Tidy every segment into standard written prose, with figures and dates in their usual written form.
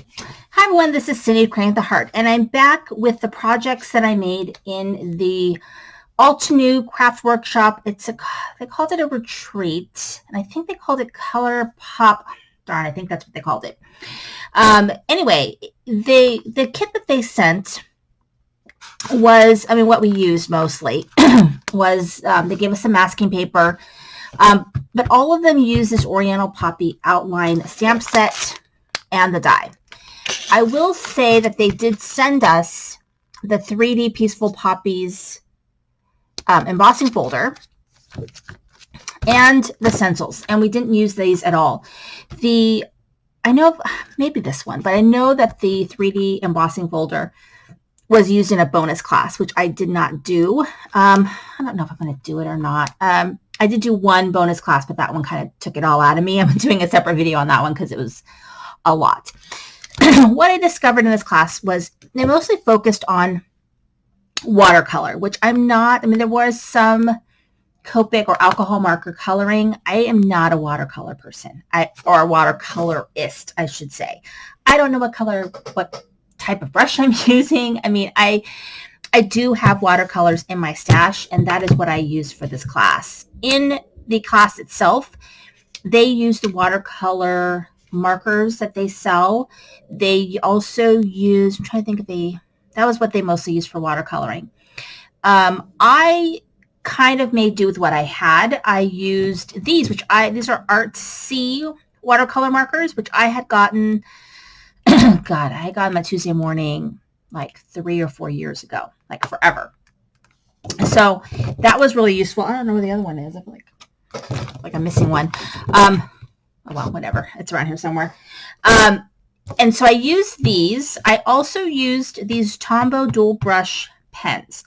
Hi everyone, this is Cindy Crane the Heart, and I'm back with the projects that I made in the Altenew craft workshop. They called it a retreat, and I think they called it Color Pop. Darn, I think that's what they called it. Anyway, the kit that they sent was, what we used mostly was they gave us some masking paper, but all of them use this Oriental Poppy outline stamp set and the die. I will say that they did send us the 3D Peaceful Poppies embossing folder and the stencils, and we didn't use these at all. I know maybe this one, but I know that the 3D embossing folder was used in a bonus class, which I did not do. I don't know if I'm going to do it or not. I did do one bonus class, but that one kind of took it all out of me. I'm doing a separate video on that one because it was a lot. What I discovered in this class was they mostly focused on watercolor, which I'm not. There was some Copic or alcohol marker coloring. I am not a watercolor person, or a watercolorist, I should say. I don't know what type of brush I'm using. I do have watercolors in my stash, and that is what I use for this class. In the class itself, they use the watercolor markers that they sell. They also use, I'm trying to think that was what they mostly use for watercoloring. I kind of made do with what I had. I used these, these are Artsy watercolor markers, which I had gotten, I got them on Tuesday morning, like 3 or 4 years ago, like forever. So that was really useful. I don't know where the other one is. I feel like I'm missing one. Oh, well, whatever. It's around here somewhere. And so I used these. I also used these Tombow dual brush pens.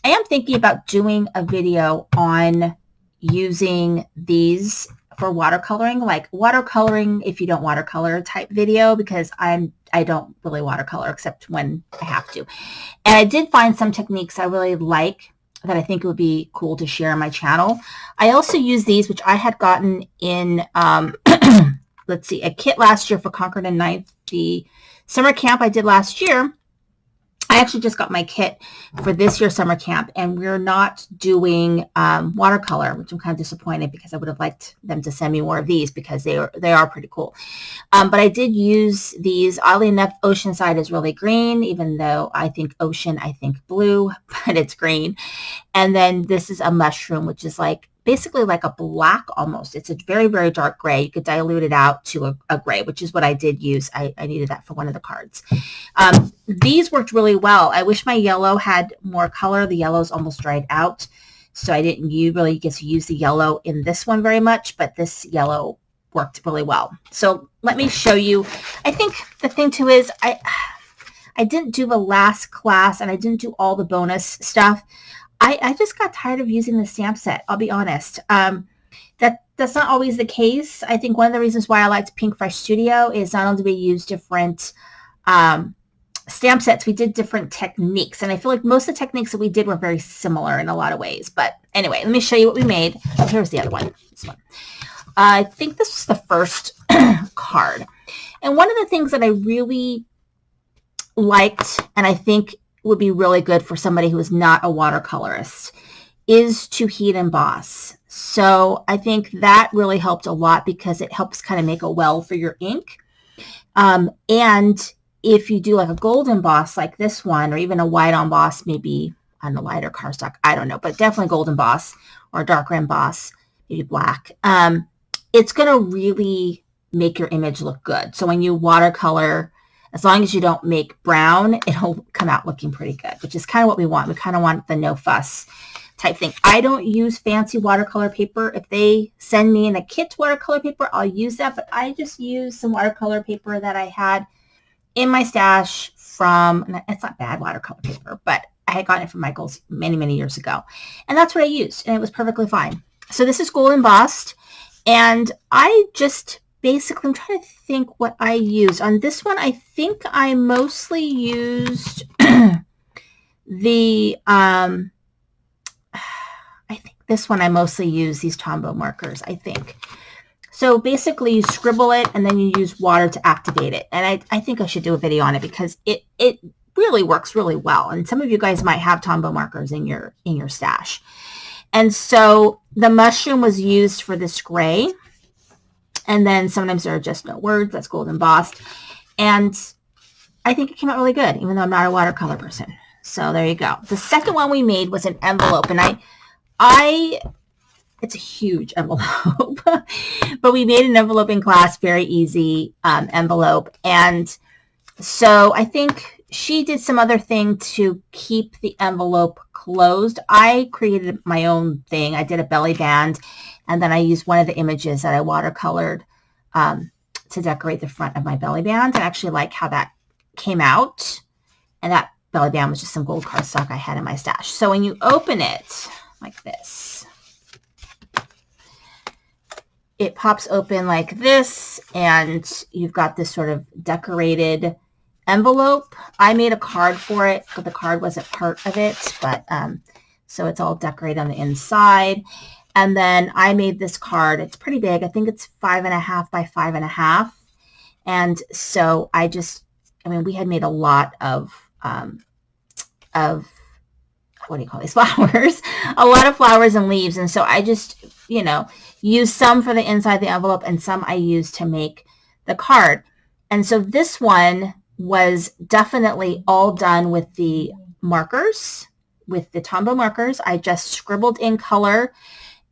I am thinking about doing a video on using these for watercoloring, like watercoloring if you don't watercolor type video, because I don't really watercolor except when I have to. And I did find some techniques I really like that I think it would be cool to share on my channel. I also use these, which I had gotten in, let's see, a kit last year for Concord and Ninth, the summer camp I did last year. I actually just got my kit for this year's summer camp, and we're not doing watercolor, which I'm kind of disappointed because I would have liked them to send me more of these because they are pretty cool. But I did use these. Oddly enough, Oceanside is really green, even though I think ocean, I think blue, but it's green. And then this is a mushroom, which is basically like a black almost. It's a very, very dark gray. You could dilute it out to a gray, which is what I did use. I needed that for one of the cards. These worked really well. I wish my yellow had more color. The yellow's almost dried out, so I didn't really get to use the yellow in this one very much, but this yellow worked really well. So let me show you. I think the thing too is I didn't do the last class, and I didn't do all the bonus stuff. I just got tired of using the stamp set. I'll be honest. That's not always the case. I think one of the reasons why I liked Pink Fresh Studio is not only do we use different stamp sets, we did different techniques. And I feel like most of the techniques that we did were very similar in a lot of ways. But anyway, let me show you what we made. Oh, here's the other one. This one. I think this was the first card. And one of the things that I really liked, and I think would be really good for somebody who is not a watercolorist, is to heat emboss. So I think that really helped a lot because it helps kind of make a well for your ink. And if you do like a gold emboss like this one, or even a white emboss, maybe on a lighter cardstock, I don't know, but definitely gold emboss or a darker emboss, maybe black, it's going to really make your image look good. So when you watercolor, as long as you don't make brown, it'll come out looking pretty good, which is kind of what we want. We kind of want the no fuss type thing. I don't use fancy watercolor paper. If they send me in a kit watercolor paper, I'll use that, but I just use some watercolor paper that I had in my stash from, it's not bad watercolor paper, but I had gotten it from Michael's many, many years ago. And that's what I used, and it was perfectly fine. So this is gold embossed, and I just basically, I'm trying to think what I used. On this one, I think I mostly used the, I think this one I mostly used these Tombow markers, I think. So basically you scribble it and then you use water to activate it. And I think I should do a video on it because it really works really well. And some of you guys might have Tombow markers in your stash. And so the mushroom was used for this gray. And then sometimes there are just no words. That's gold embossed. And I think it came out really good, even though I'm not a watercolor person. So there you go. The second one we made was an envelope. And it's a huge envelope. But we made an envelope in class, very easy envelope. And so I think she did some other thing to keep the envelope closed. I created my own thing. I did a belly band, and then I used one of the images that I watercolored to decorate the front of my belly band. I actually like how that came out. And that belly band was just some gold cardstock I had in my stash. So when you open it like this, it pops open like this, and you've got this sort of decorated envelope. I made a card for it, but the card wasn't part of it. But so it's all decorated on the inside. And then I made this card. It's pretty big. I think it's 5.5 by 5.5. And so we had made a lot of what do you call these flowers? A lot of flowers and leaves. And so I just, used some for the inside of the envelope and some I used to make the card. And so this one was definitely all done with the markers, with the Tombow markers. I just scribbled in color,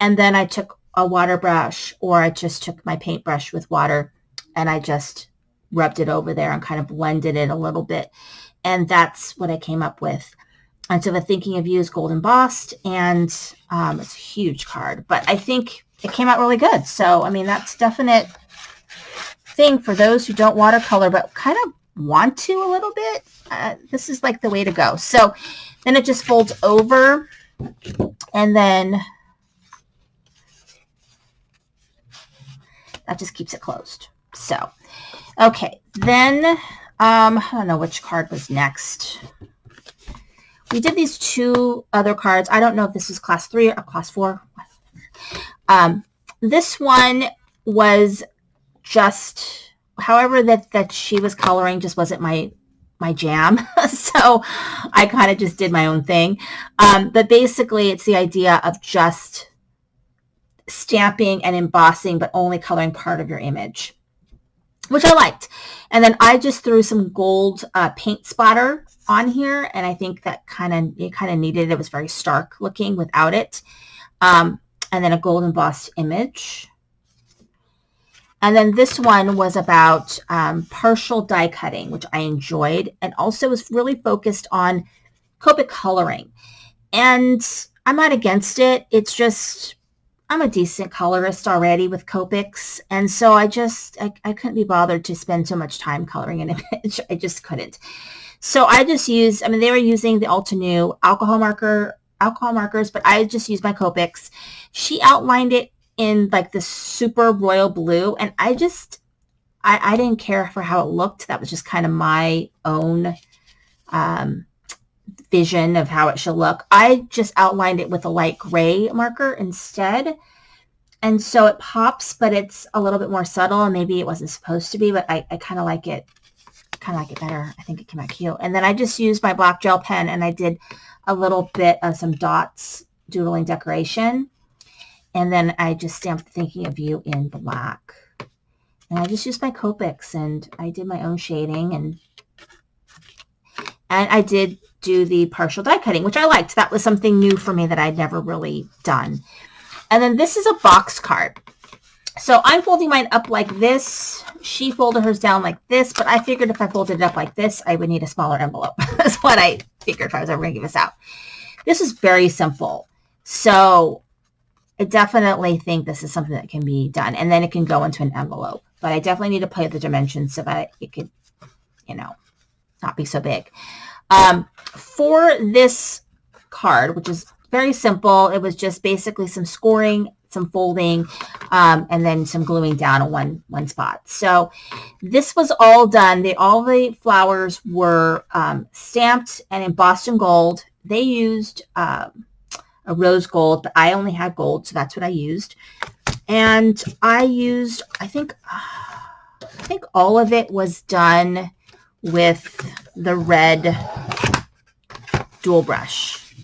and then I took a water brush, or I just took my paintbrush with water and I just rubbed it over there and kind of blended it a little bit. And that's what I came up with. And so the Thinking of You is gold embossed, and it's a huge card, but I think it came out really good. So, that's definite thing for those who don't watercolor, but kind of want to a little bit. This is like the way to go. So then it just folds over, and then that just keeps it closed. So, okay, then I don't know which card was next. We did these two other cards. I don't know if this is class 3 or class 4. This one was just, however that she was coloring just wasn't my jam. So I kind of just did my own thing. But basically it's the idea of just stamping and embossing, but only coloring part of your image, which I liked. And then I just threw some gold paint splatter on here, and I think that it kind of needed it. It was very stark looking without it. And then a gold embossed image. And then this one was about partial die cutting, which I enjoyed, and also was really focused on Copic coloring. And I'm not against it. It's just, I'm a decent colorist already with Copics, and so I couldn't be bothered to spend so much time coloring an image. I just couldn't. So I just used, they were using the Altenew alcohol markers, but I just used my Copics. She outlined it in like this super royal blue, and I didn't care for how it looked. That was just kind of my own vision of how it should look. I just outlined it with a light gray marker instead. And so it pops, but it's a little bit more subtle, and maybe it wasn't supposed to be, but I kind of like it. Better. I think it came out cute. And then I just used my black gel pen, and I did a little bit of some dots doodling decoration. And then I just stamped Thinking of You in black. And I just used my Copics, and I did my own shading, and I did do the partial die cutting, which I liked. That was something new for me that I'd never really done. And then this is a box card. So I'm folding mine up like this. She folded hers down like this, but I figured if I folded it up like this, I would need a smaller envelope. That's what I figured if I was ever going to give this out. This is very simple. So I definitely think this is something that can be done, and then it can go into an envelope. But I definitely need to play with the dimensions so that it could, not be so big. For this card, which is very simple, it was just basically some scoring, some folding, and then some gluing down in one spot. So this was all done. All the flowers were stamped and embossed in gold. They used a rose gold, but I only had gold, so that's what I used. And I used, I think all of it was done with the red dual brush.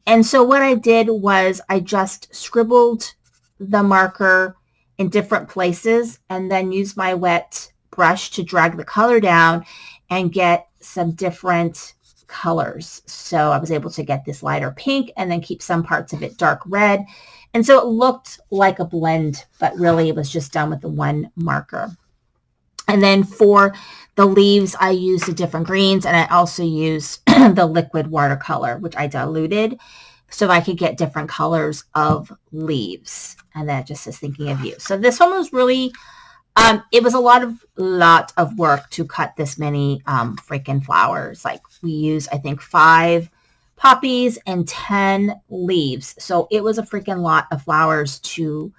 And so what I did was I just scribbled the marker in different places and then used my wet brush to drag the color down and get some different colors. So I was able to get this lighter pink and then keep some parts of it dark red. And so it looked like a blend, but really it was just done with the one marker. And then for the leaves, I used the different greens, and I also used the liquid watercolor, which I diluted so I could get different colors of leaves. And that just is thinking of you. So this one was really, it was a lot of work to cut this many freaking flowers. Like we used, I think, 5 poppies and 10 leaves. So it was a freaking lot of flowers to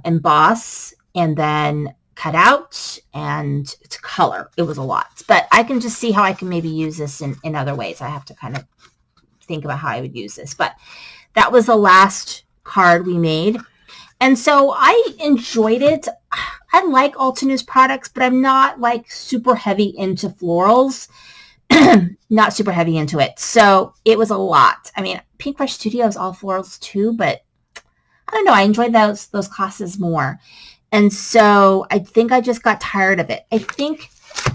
emboss and then cut out and to color. It was a lot, but I can just see how I can maybe use this in other ways. I have to kind of think about how I would use this, but that was the last card we made. And so I enjoyed it. I like Altenew's products, but I'm not like super heavy into florals, not super heavy into it. So it was a lot. I mean, Pink Brush Studio is all florals too, but I don't know. I enjoyed those classes more. And so I think I just got tired of it. I think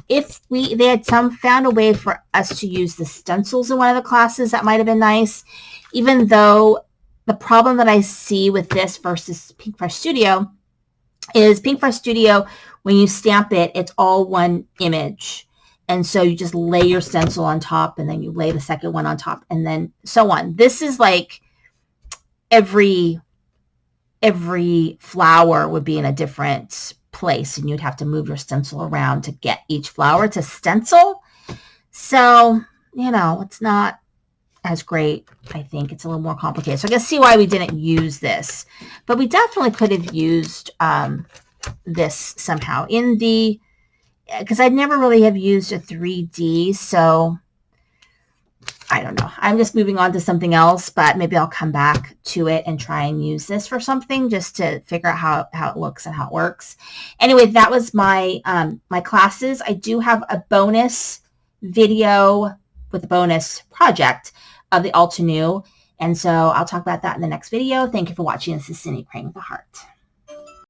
if they had found a way for us to use the stencils in one of the classes, that might have been nice. Even though the problem that I see with this versus Pink Brush Studio is Pink Brush Studio, when you stamp it, it's all one image. And so you just lay your stencil on top and then you lay the second one on top and then so on. This is like every flower would be in a different place and you'd have to move your stencil around to get each flower to stencil. So, you know, it's not as great. I think it's a little more complicated. So I guess see why we didn't use this. But we definitely could have used this somehow in the, because I'd never really have used a 3D. So I don't know. I'm just moving on to something else, but maybe I'll come back to it and try and use this for something just to figure out how it looks and how it works. Anyway, that was my my classes. I do have a bonus video with a bonus project of the Altenew, and so I'll talk about that in the next video. Thank you for watching. This is Cindy Crane with a Heart.